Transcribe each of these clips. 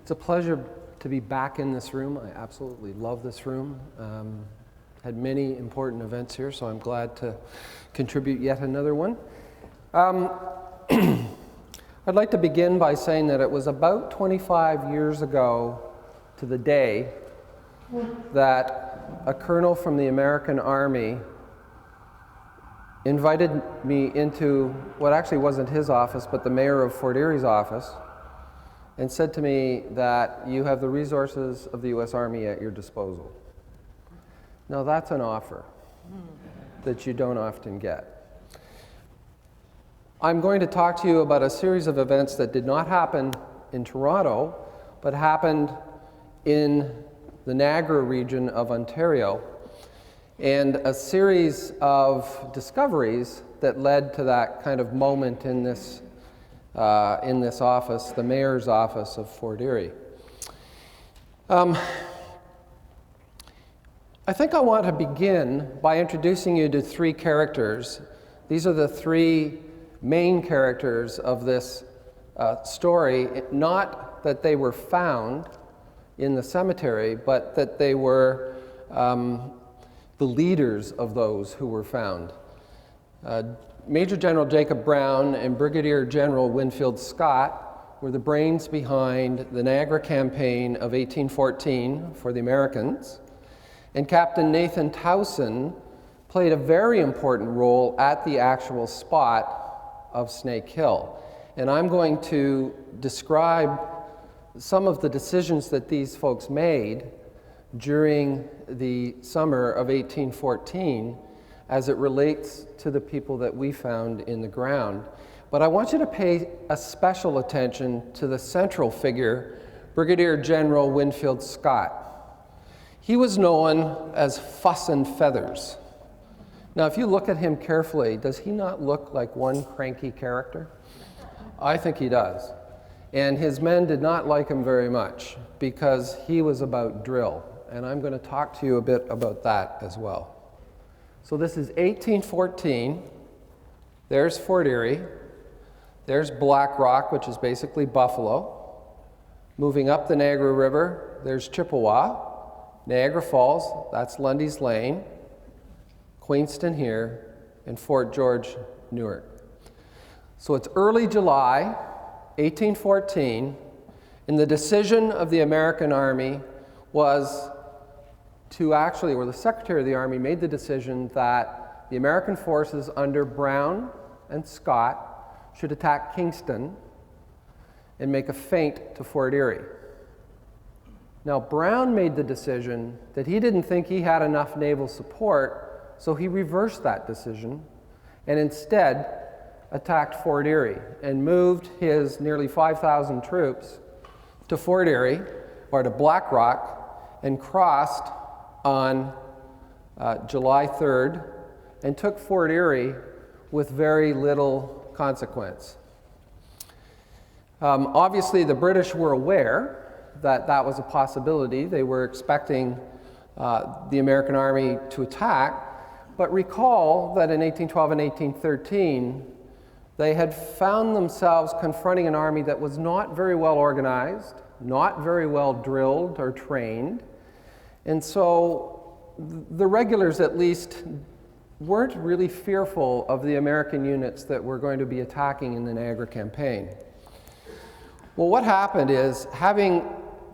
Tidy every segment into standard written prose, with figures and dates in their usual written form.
It's a pleasure to be back in this room. I absolutely love this room. Had many important events here, so I'm glad to contribute yet another one. I'd like to begin by saying that it was about 25 years ago to the day that a colonel from the American Army invited me into what actually wasn't his office, but the mayor of Fort Erie's office, and said to me that you have the resources of the U.S. Army at your disposal. Now that's an offer that you don't often get. I'm going to talk to you about a series of events that did not happen in Toronto, but happened in the Niagara region of Ontario, and a series of discoveries that led to that kind of moment in this office, the mayor's office of Fort Erie. I think I want to begin by introducing you to three characters. These are the three main characters of this story, not that they were found in the cemetery, but that they were the leaders of those who were found. Major General Jacob Brown and Brigadier General Winfield Scott were the brains behind the Niagara Campaign of 1814 for the Americans, and Captain Nathan Towson played a very important role at the actual spot of Snake Hill. And I'm going to describe some of the decisions that these folks made during the summer of 1814 as it relates to the people that we found in the ground. But I want you to pay a special attention to the central figure, Brigadier General Winfield Scott. He was known as Fuss and Feathers. Now, if you look at him carefully, does he not look like one cranky character? I think he does. And his men did not like him very much because he was about drill. And I'm going to talk to you a bit about that as well. So this is 1814. There's Fort Erie. There's Black Rock, which is basically Buffalo. Moving up the Niagara River, there's Chippewa. Niagara Falls, that's Lundy's Lane. Queenston here, and Fort George, Newark. So it's early July, 1814, and the decision of the American Army was the Secretary of the Army made the decision that the American forces under Brown and Scott should attack Kingston and make a feint to Fort Erie. Now, Brown made the decision that he didn't think he had enough naval support, so he reversed that decision and instead attacked Fort Erie and moved his nearly 5,000 troops to Fort Erie, or to Black Rock, and crossed on July 3rd and took Fort Erie with very little consequence. Obviously, the British were aware that that was a possibility. They were expecting the American Army to attack, but recall that in 1812 and 1813, they had found themselves confronting an army that was not very well organized, not very well drilled or trained. And so the regulars, at least, weren't really fearful of the American units that were going to be attacking in the Niagara Campaign. Well, what happened is, having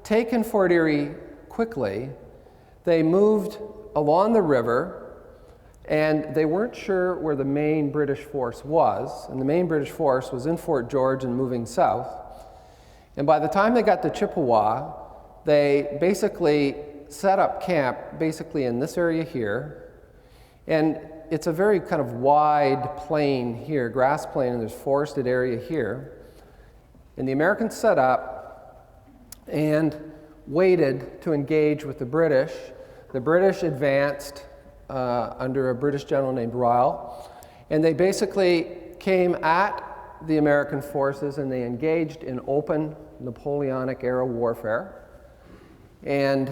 taken Fort Erie quickly, they moved along the river, and they weren't sure where the main British force was, and the main British force was in Fort George and moving south. And by the time they got to Chippewa, they basically set up camp basically in this area here, and it's a very kind of wide plain here, grass plain, and there's forested area here. And the Americans set up and waited to engage with the British. The British advanced under a British general named Ryle, and they basically came at the American forces and they engaged in open Napoleonic era warfare. And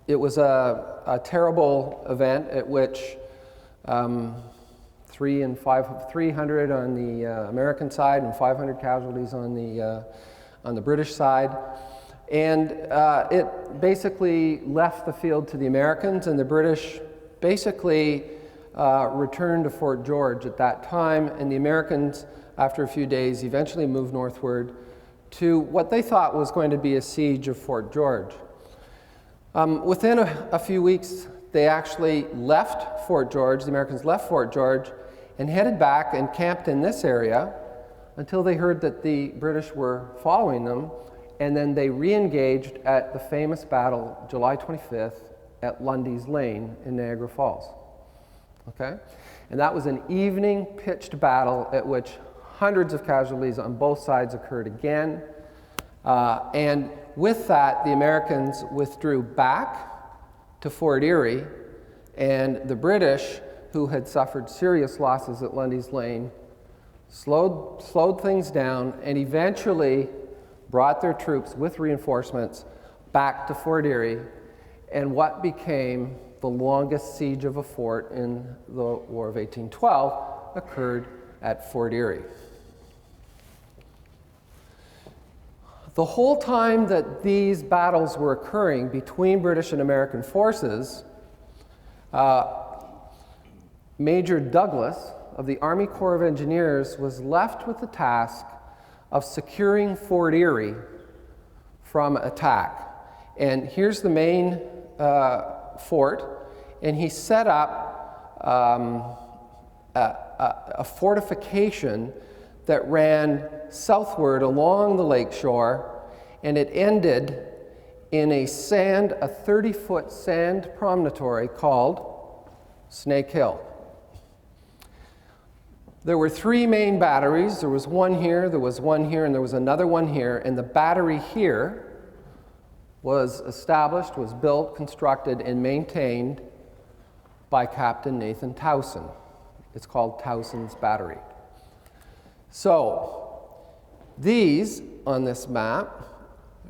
it was a terrible event at which 300 on the American side and 500 casualties on on the British side. And it basically left the field to the Americans, and the British basically returned to Fort George at that time, and the Americans, after a few days, eventually moved northward to what they thought was going to be a siege of Fort George. Within a few weeks, they actually left Fort George, the Americans left Fort George, and headed back and camped in this area until they heard that the British were following them, and then they re-engaged at the famous battle, July 25th, at Lundy's Lane in Niagara Falls. Okay? And that was an evening pitched battle at which hundreds of casualties on both sides occurred again. And with that, the Americans withdrew back to Fort Erie, and the British, who had suffered serious losses at Lundy's Lane, slowed things down and eventually brought their troops with reinforcements back to Fort Erie, and what became the longest siege of a fort in the War of 1812 occurred at Fort Erie. The whole time that these battles were occurring between British and American forces, Major Douglas of the Army Corps of Engineers was left with the task of securing Fort Erie from attack. And here's the main fort, and he set up a fortification that ran southward along the lake shore, and it ended in a 30-foot sand promontory called Snake Hill. There were three main batteries. There was one here, there was one here, and there was another one here, and the battery here was established, was built, constructed, and maintained by Captain Nathan Towson. It's called Towson's Battery. So, these on this map,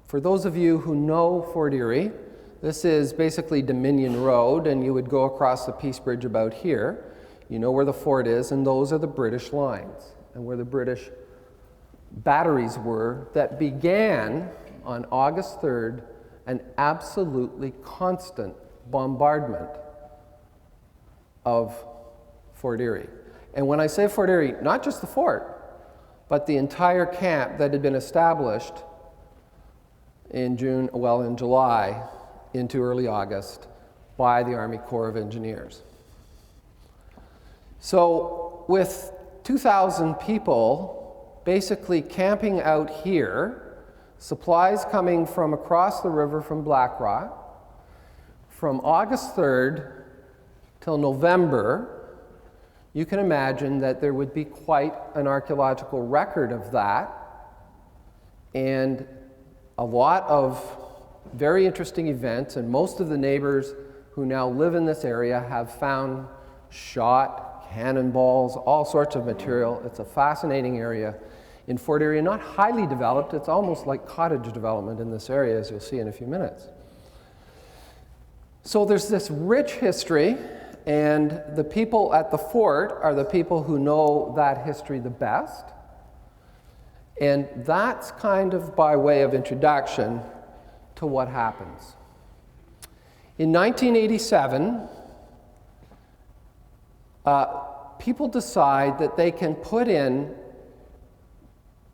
for those of you who know Fort Erie, this is basically Dominion Road, and you would go across the Peace Bridge about here. You know where the fort is, and those are the British lines, and where the British batteries were that began on August 3rd an absolutely constant bombardment of Fort Erie. And when I say Fort Erie, not just the fort, but the entire camp that had been established in July into early August by the Army Corps of Engineers. So with 2,000 people basically camping out here, supplies coming from across the river from Black Rock, from August 3rd till November, you can imagine that there would be quite an archaeological record of that, and a lot of very interesting events, and most of the neighbors who now live in this area have found shot, cannonballs, all sorts of material. It's a fascinating area in Fort Erie, not highly developed. It's almost like cottage development in this area, as you'll see in a few minutes. So there's this rich history, and the people at the fort are the people who know that history the best. And that's kind of by way of introduction to what happens. In 1987, people decide that they can put in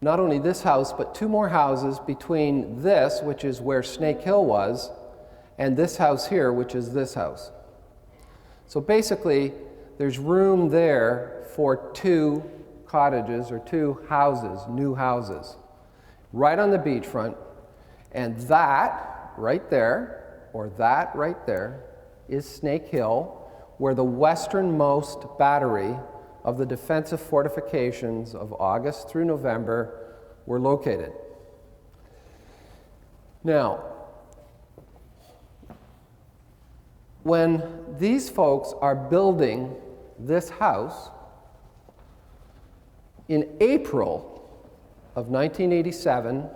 not only this house, but two more houses between this, which is where Snake Hill was, and this house here, which is this house. So basically, there's room there for two cottages or two houses, new houses, right on the beachfront. And that right there, or that right there, is Snake Hill, where the westernmost battery of the defensive fortifications of August through November were located. Now, when these folks are building this house, in April of 1987,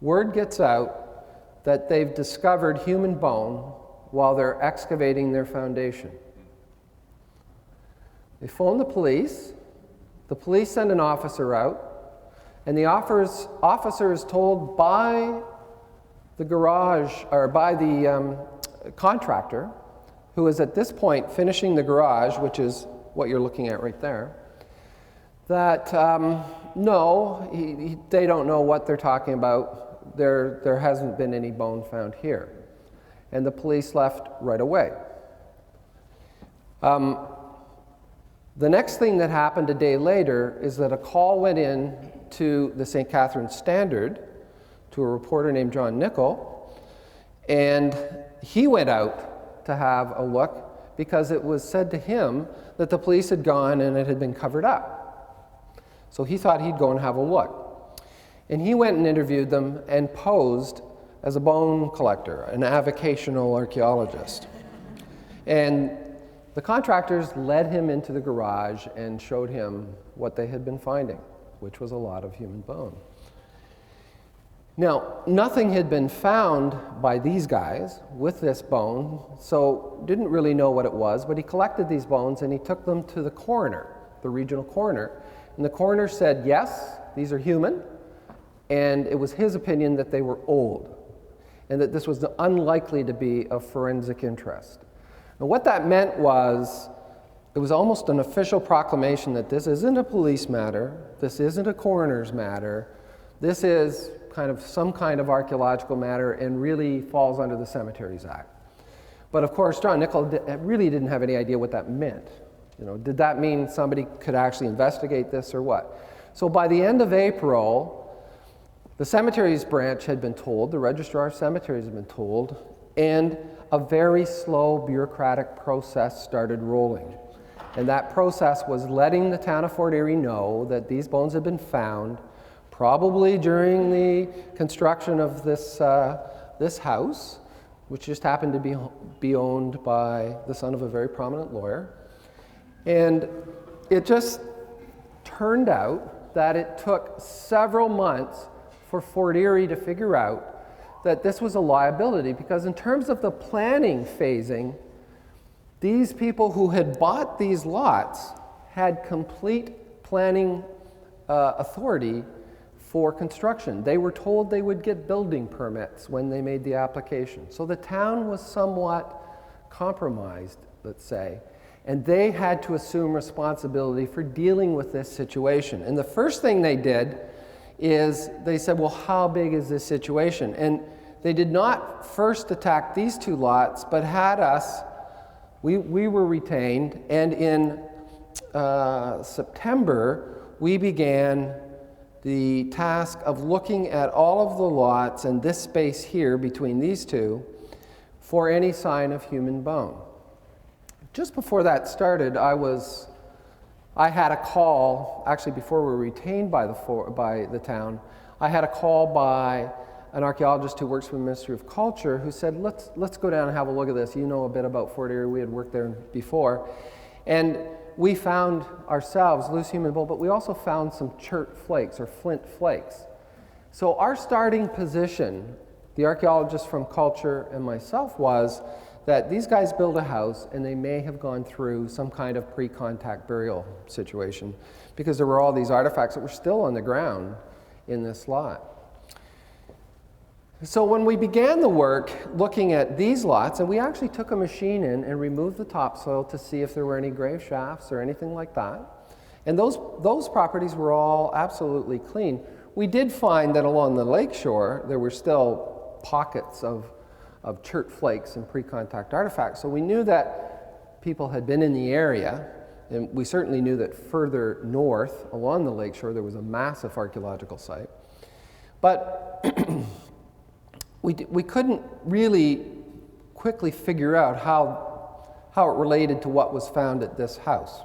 word gets out that they've discovered human bone while they're excavating their foundation. They phone the police send an officer out, And the officer is told by the garage, or by the contractor, who is at this point finishing the garage, which is what you're looking at right there, that no, they don't know what they're talking about. There hasn't been any bone found here. And the police left right away. The next thing that happened a day later is that a call went in to the St. Catharines Standard to a reporter named John Nicol, and he went out to have a look because it was said to him that the police had gone and it had been covered up. So he thought he'd go and have a look. And he went and interviewed them and posed as a bone collector, an avocational archaeologist. And the contractors led him into the garage and showed him what they had been finding, which was a lot of human bone. Now, nothing had been found by these guys with this bone, so didn't really know what it was, but he collected these bones and he took them to the coroner, the regional coroner. And the coroner said, yes, these are human, and it was his opinion that they were old, and that this was unlikely to be of forensic interest. And what that meant was, it was almost an official proclamation that this isn't a police matter, this isn't a coroner's matter, this is kind of some kind of archaeological matter and really falls under the Cemeteries Act. But of course, John Nicol really didn't have any idea what that meant. You know, did that mean somebody could actually investigate this or what? So by the end of April, the Cemeteries branch had been told, the Registrar of Cemeteries had been told, and a very slow bureaucratic process started rolling. And that process was letting the town of Fort Erie know that these bones had been found, probably during the construction of this house, which just happened to be owned by the son of a very prominent lawyer. And it just turned out that it took several months for Fort Erie to figure out that this was a liability, because in terms of the planning phasing, these people who had bought these lots had complete planning authority for construction. They were told they would get building permits when they made the application. So the town was somewhat compromised, let's say, and they had to assume responsibility for dealing with this situation. And the first thing they did is they said, well, how big is this situation? And they did not first attack these two lots, but had us, we were retained, and in September, we began the task of looking at all of the lots and this space here between these two for any sign of human bone. Just before that started, I had a call, actually before we were retained by the town, I had a call by an archaeologist who works for the Ministry of Culture who said, let's go down and have a look at this. You know a bit about Fort Erie, we had worked there before. And we found ourselves loose human bone, but we also found some chert flakes or flint flakes. So our starting position, the archaeologist from Culture and myself, was that these guys built a house and they may have gone through some kind of pre-contact burial situation, because there were all these artifacts that were still on the ground in this lot. So when we began the work looking at these lots, and we actually took a machine in and removed the topsoil to see if there were any grave shafts or anything like that. And those properties were all absolutely clean. We did find that along the lakeshore there were still pockets of chert flakes and pre-contact artifacts. So we knew that people had been in the area, and we certainly knew that further north along the lakeshore there was a massive archaeological site. But we couldn't really quickly figure out how it related to what was found at this house.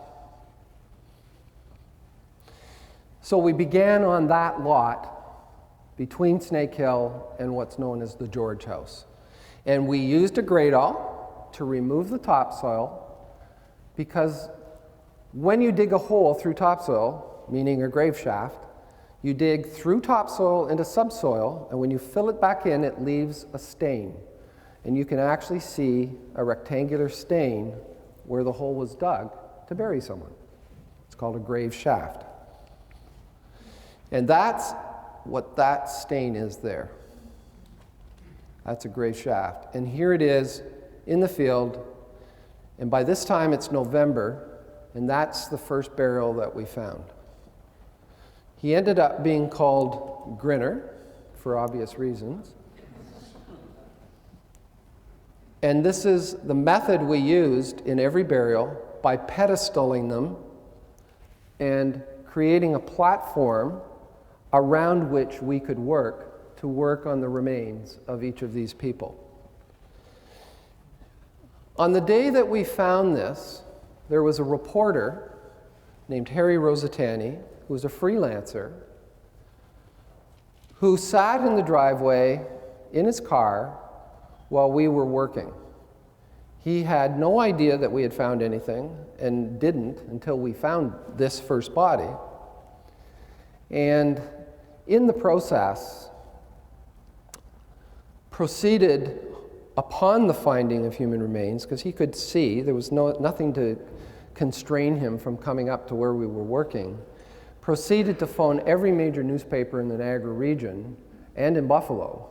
So we began on that lot between Snake Hill and what's known as the Gorge House. And we used a gradle to remove the topsoil, because when you dig a hole through topsoil, meaning a grave shaft, you dig through topsoil into subsoil, and when you fill it back in, it leaves a stain. And you can actually see a rectangular stain where the hole was dug to bury someone. It's called a grave shaft. And that's what that stain is there. That's a grave shaft. And here it is in the field, and by this time it's November, and that's the first burial that we found. He ended up being called Grinner, for obvious reasons. And this is the method we used in every burial by pedestaling them and creating a platform around which we could work to work on the remains of each of these people. On the day that we found this, there was a reporter named Harry Rosatani, who was a freelancer, who sat in the driveway in his car while we were working. He had no idea that we had found anything, and didn't until we found this first body. And in the process, proceeded upon the finding of human remains, because he could see, there was nothing to constrain him from coming up to where we were working, proceeded to phone every major newspaper in the Niagara region and in Buffalo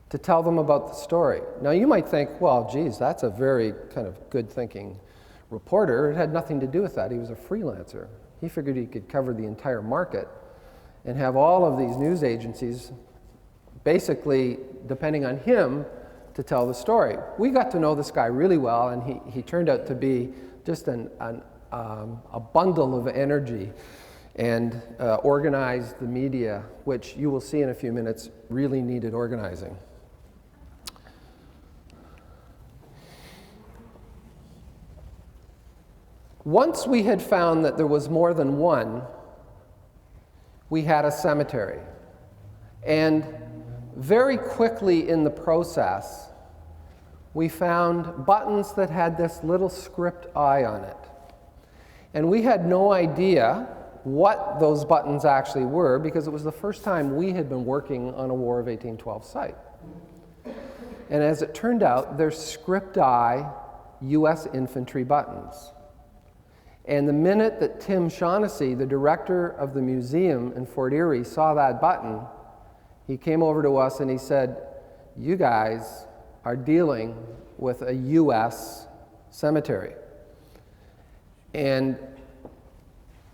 to tell them about the story. Now you might think, well, geez, that's a very kind of good thinking reporter. It had nothing to do with that. He was a freelancer. He figured he could cover the entire market and have all of these news agencies basically depending on him to tell the story. We got to know this guy really well, and he turned out to be just a bundle of energy, and organized the media, which you will see in a few minutes really needed organizing. Once we had found that there was more than one, we had a cemetery. And very quickly in the process, we found buttons that had this little script eye on it. And we had no idea what those buttons actually were, because it was the first time we had been working on a War of 1812 site. And as it turned out, they're script eye U.S. infantry buttons. And the minute that Tim Shaughnessy, the director of the museum in Fort Erie, saw that button, he came over to us and he said, "You guys are dealing with a U.S. cemetery." And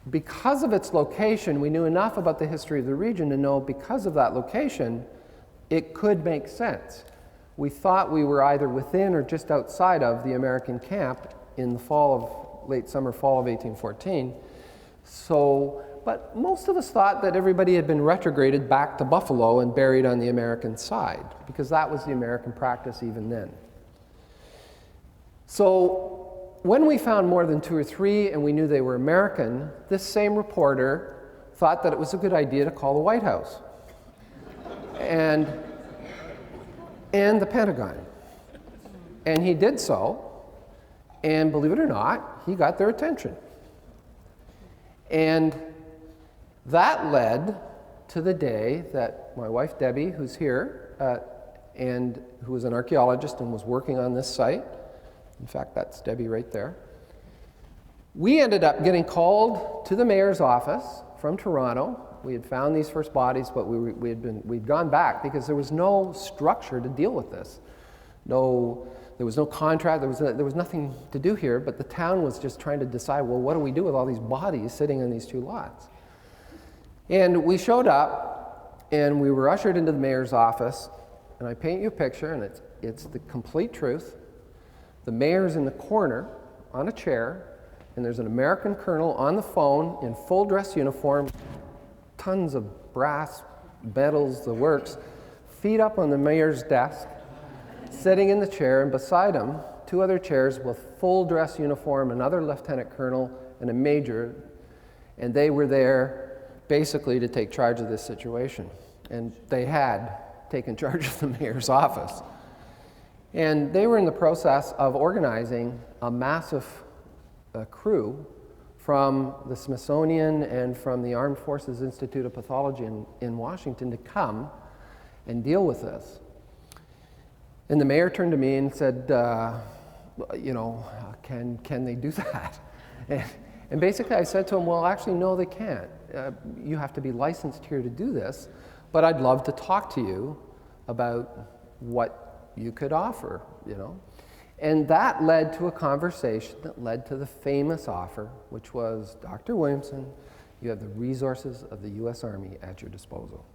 because of its location, we knew enough about the history of the region to know because of that location, it could make sense. We thought we were either within or just outside of the American camp in the late summer, fall of 1814. But most of us thought that everybody had been retrograded back to Buffalo and buried on the American side, because that was the American practice even then. So when we found more than 2 or 3 and we knew they were American, this same reporter thought that it was a good idea to call the White House and the Pentagon. And he did so, and believe it or not, he got their attention. And that led to the day that my wife Debbie, who's here, and who was an archaeologist and was working on this site, in fact that's Debbie right there, we ended up getting called to the mayor's office from Toronto. We had found these first bodies, but we'd gone back because there was no structure to deal with this. There was no contract, there was nothing to do here, but the town was just trying to decide, well, what do we do with all these bodies sitting in these 2 lots? And we showed up, and we were ushered into the mayor's office, and I paint you a picture, and it's the complete truth. The mayor's in the corner on a chair, and there's an American colonel on the phone in full dress uniform, tons of brass, medals, the works, feet up on the mayor's desk, sitting in the chair, and beside him, 2 other chairs with full dress uniform, another lieutenant colonel and a major, and they were there basically to take charge of this situation. And they had taken charge of the mayor's office. And they were in the process of organizing a massive crew from the Smithsonian and from the Armed Forces Institute of Pathology in Washington to come and deal with this. And the mayor turned to me and said, can they do that? And basically I said to him, well, actually, no, they can't. You have to be licensed here to do this, but I'd love to talk to you about what you could offer, you know. And that led to a conversation that led to the famous offer, which was, Dr. Williamson, you have the resources of the U.S. Army at your disposal.